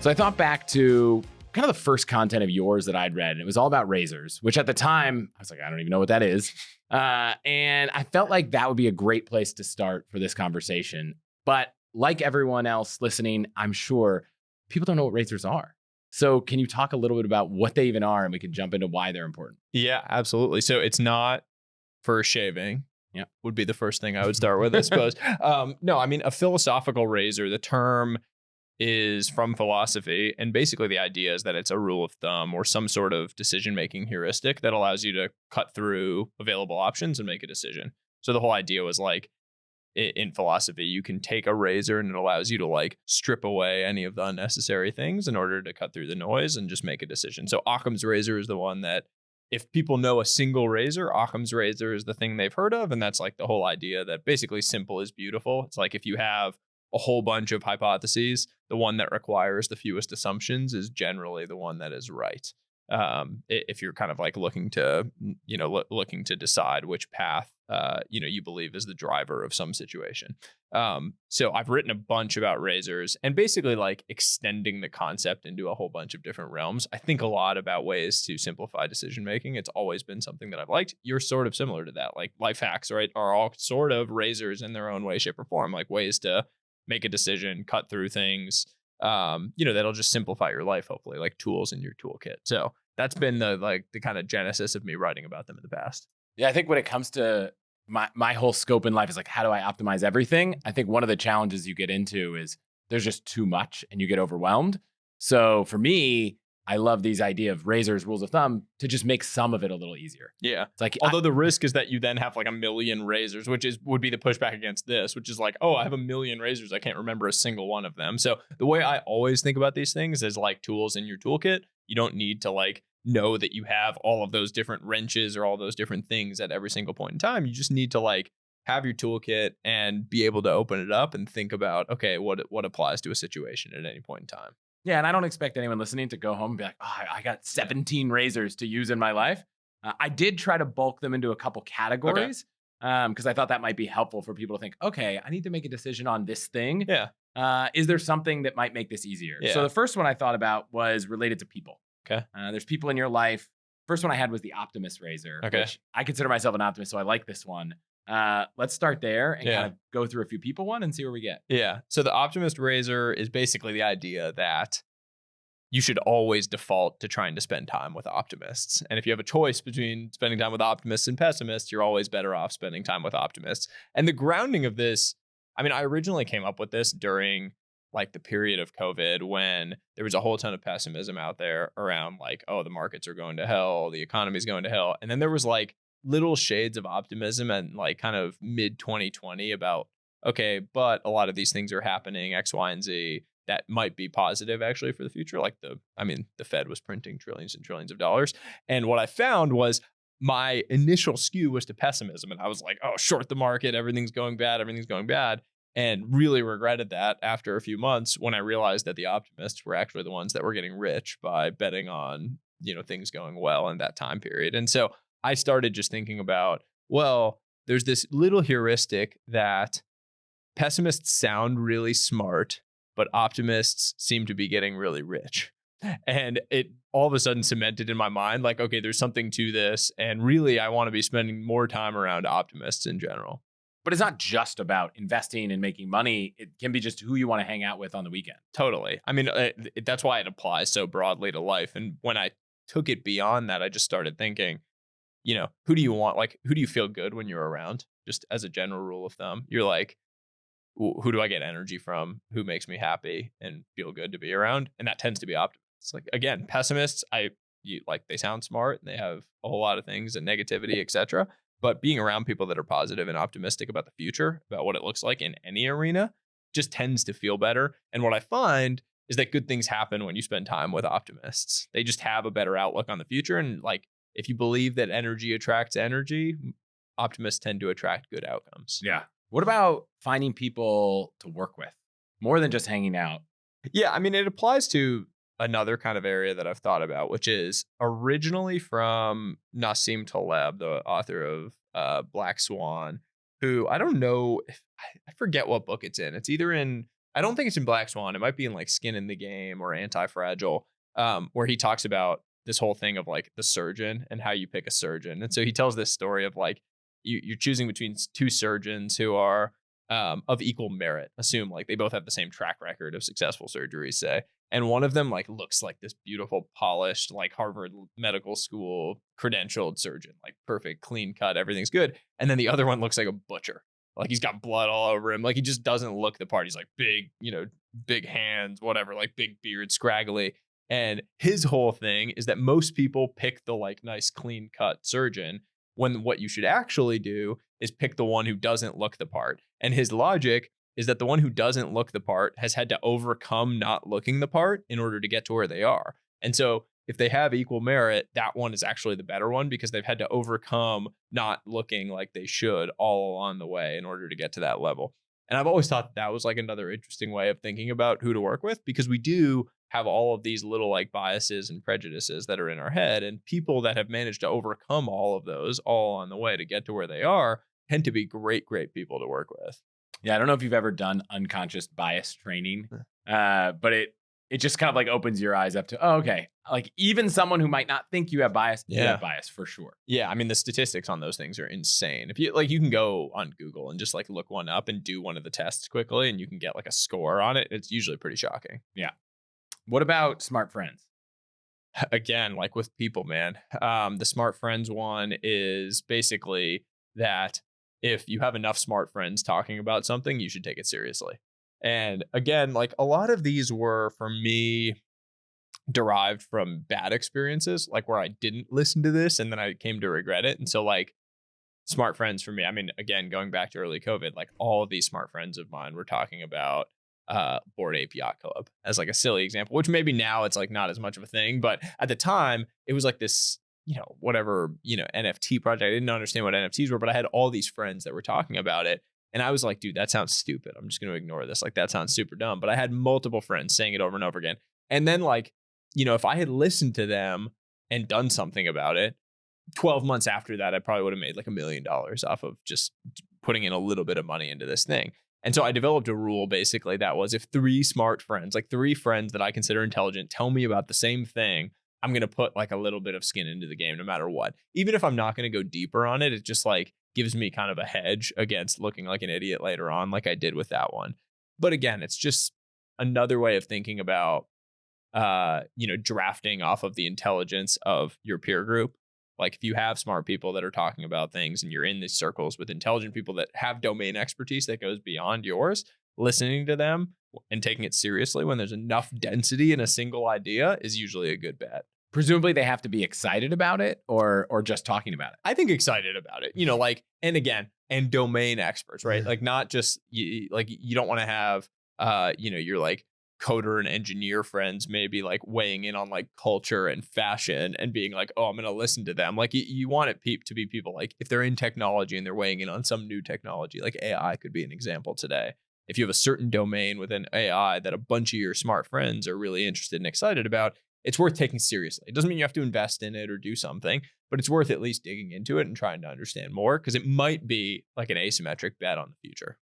So I thought back to kind of the first content of yours that I'd read, and it was all about razors, which at the time, I was like, I don't even know what that is. And I felt like that would be a great place to start for this conversation. But like everyone else listening, I'm sure people don't know what razors are. So can you talk a little bit about what they even are, and we can jump into why they're important? Yeah, absolutely. So it's not for shaving. Yeah, would be the first thing I would start with, I suppose. No, I mean, a philosophical razor, the term is from philosophy. And basically the idea is that it's a rule of thumb or some sort of decision-making heuristic that allows you to cut through available options and make a decision. So the whole idea was like, in philosophy, you can take a razor and it allows you to like strip away any of the unnecessary things in order to cut through the noise and just make a decision. So Occam's razor is the one that if people know a single razor, Occam's razor is the thing they've heard of. And that's like the whole idea that basically simple is beautiful. It's like if you have a whole bunch of hypotheses, the one that requires the fewest assumptions is generally the one that is right. If you're kind of like looking to decide which path, you believe is the driver of some situation. So I've written a bunch about razors and basically like extending the concept into a whole bunch of different realms. I think a lot about ways to simplify decision making. It's always been something that I've liked. You're sort of similar to that. Like life hacks, right, are all sort of razors in their own way, shape, or form, like ways to make a decision, cut through things, that'll just simplify your life, hopefully, like tools in your toolkit. So that's been the kind of genesis of me writing about them in the past. Yeah, I think when it comes to my whole scope in life is like, how do I optimize everything? I think one of the challenges you get into is there's just too much and you get overwhelmed. So for me, I love these idea of razors, rules of thumb, to just make some of it a little easier. Yeah. It's like, although the risk is that you then have like a million razors, which would be the pushback against this, which is like, oh, I have a million razors. I can't remember a single one of them. So the way I always think about these things is like tools in your toolkit. You don't need to like know that you have all of those different wrenches or all those different things at every single point in time. You just need to like have your toolkit and be able to open it up and think about, okay, what applies to a situation at any point in time. Yeah, and I don't expect anyone listening to go home and be like, oh, I got 17 razors to use in my life. I did try to bulk them into a couple categories because I thought that might be helpful for people to think, okay, I need to make a decision on this thing. Yeah. Is there something that might make this easier? Yeah. So the first one I thought about was related to people. Okay. There's people in your life. First one I had was the Optimist razor, which I consider myself an optimist, so I like this one. Let's start there and kind of go through a few people one and see where we get. Yeah. So the Optimist razor is basically the idea that you should always default to trying to spend time with optimists. And if you have a choice between spending time with optimists and pessimists, you're always better off spending time with optimists. And the grounding of this, I mean, I originally came up with this during like the period of COVID when there was a whole ton of pessimism out there around like, oh, the markets are going to hell, the economy's going to hell. And then there was like little shades of optimism and like kind of mid 2020 about, okay, but a lot of these things are happening, X, Y, and Z, that might be positive actually for the future. Like the Fed was printing trillions and trillions of dollars. And what I found was my initial skew was to pessimism. And I was like, oh, short the market, everything's going bad. And really regretted that after a few months when I realized that the optimists were actually the ones that were getting rich by betting on, things going well in that time period. And so I started just thinking about, well, there's this little heuristic that pessimists sound really smart, but optimists seem to be getting really rich. And it all of a sudden cemented in my mind, like, okay, there's something to this. And really, I want to be spending more time around optimists in general. But it's not just about investing and making money. It can be just who you want to hang out with on the weekend. Totally. I mean, that's why it applies so broadly to life. And when I took it beyond that, I just started thinking, who do you want? Like, who do you feel good when you're around? Just as a general rule of thumb, you're like, who do I get energy from? Who makes me happy and feel good to be around? And that tends to be optimists. Like, again, pessimists, they sound smart and they have a whole lot of things and negativity, etc. But being around people that are positive and optimistic about the future, about what it looks like in any arena, just tends to feel better. And what I find is that good things happen when you spend time with optimists. They just have a better outlook on the future. And like, if you believe that energy attracts energy, optimists tend to attract good outcomes. Yeah. What about finding people to work with more than just hanging out? Yeah, I mean, it applies to another kind of area that I've thought about, which is originally from Nassim Taleb, the author of Black Swan, who I don't know if I forget what book it's in. It's either in I don't think it's in Black Swan. It might be in like Skin in the Game or Anti-Fragile, where he talks about this whole thing of like the surgeon and how you pick a surgeon. And so he tells this story of like you're choosing between two surgeons who are of equal merit. Assume like they both have the same track record of successful surgeries, say. And one of them like looks like this beautiful, polished, like Harvard Medical School credentialed surgeon, like perfect, clean cut, everything's good. And then the other one looks like a butcher. Like he's got blood all over him. Like he just doesn't look the part. He's like big, big hands, whatever, like big beard, scraggly. And his whole thing is that most people pick the like nice, clean cut surgeon when what you should actually do is pick the one who doesn't look the part. And his logic is that the one who doesn't look the part has had to overcome not looking the part in order to get to where they are. And so if they have equal merit, that one is actually the better one because they've had to overcome not looking like they should all along the way in order to get to that level. And I've always thought that was like another interesting way of thinking about who to work with, because we do have all of these little like biases and prejudices that are in our head, and people that have managed to overcome all of those all on the way to get to where they are tend to be great people to work with. Yeah, I don't know if you've ever done unconscious bias training, but it just kind of like opens your eyes up to, oh, okay, like even someone who might not think you have bias, you have bias for sure. Yeah, I mean the statistics on those things are insane. If you like, you can go on Google and just like look one up and do one of the tests quickly, and you can get like a score on it. It's usually pretty shocking. Yeah. What about smart friends? Again, like with people, man, the smart friends one is basically that if you have enough smart friends talking about something, you should take it seriously. And again, like a lot of these were for me derived from bad experiences, like where I didn't listen to this and then I came to regret it. And so like smart friends for me, I mean, again, going back to early COVID, like all of these smart friends of mine were talking about Bored Ape Yacht Club as like a silly example, which maybe now it's like not as much of a thing, but at the time it was like this, whatever, NFT project. I didn't understand what NFTs were, but I had all these friends that were talking about it. And I was like, dude, that sounds stupid. I'm just going to ignore this. Like, that sounds super dumb. But I had multiple friends saying it over and over again. And then like, if I had listened to them and done something about it, 12 months after that, I probably would have made like $1 million off of just putting in a little bit of money into this thing. And so I developed a rule basically that was, if 3 smart friends, like 3 friends that I consider intelligent, tell me about the same thing, I'm going to put like a little bit of skin into the game no matter what. Even if I'm not going to go deeper on it, it just like gives me kind of a hedge against looking like an idiot later on, like I did with that one. But again, it's just another way of thinking about, drafting off of the intelligence of your peer group. Like if you have smart people that are talking about things and you're in these circles with intelligent people that have domain expertise that goes beyond yours, listening to them and taking it seriously when there's enough density in a single idea is usually a good bet. Presumably they have to be excited about it or just talking about it. I think excited about it, and domain experts, right? Like not just you don't want to have, your like coder and engineer friends maybe like weighing in on like culture and fashion and being like, oh, I'm going to listen to them. Like you want it to be people like if they're in technology and they're weighing in on some new technology, like AI could be an example today. If you have a certain domain within AI that a bunch of your smart friends are really interested and excited about, it's worth taking seriously. It doesn't mean you have to invest in it or do something, but it's worth at least digging into it and trying to understand more, because it might be like an asymmetric bet on the future.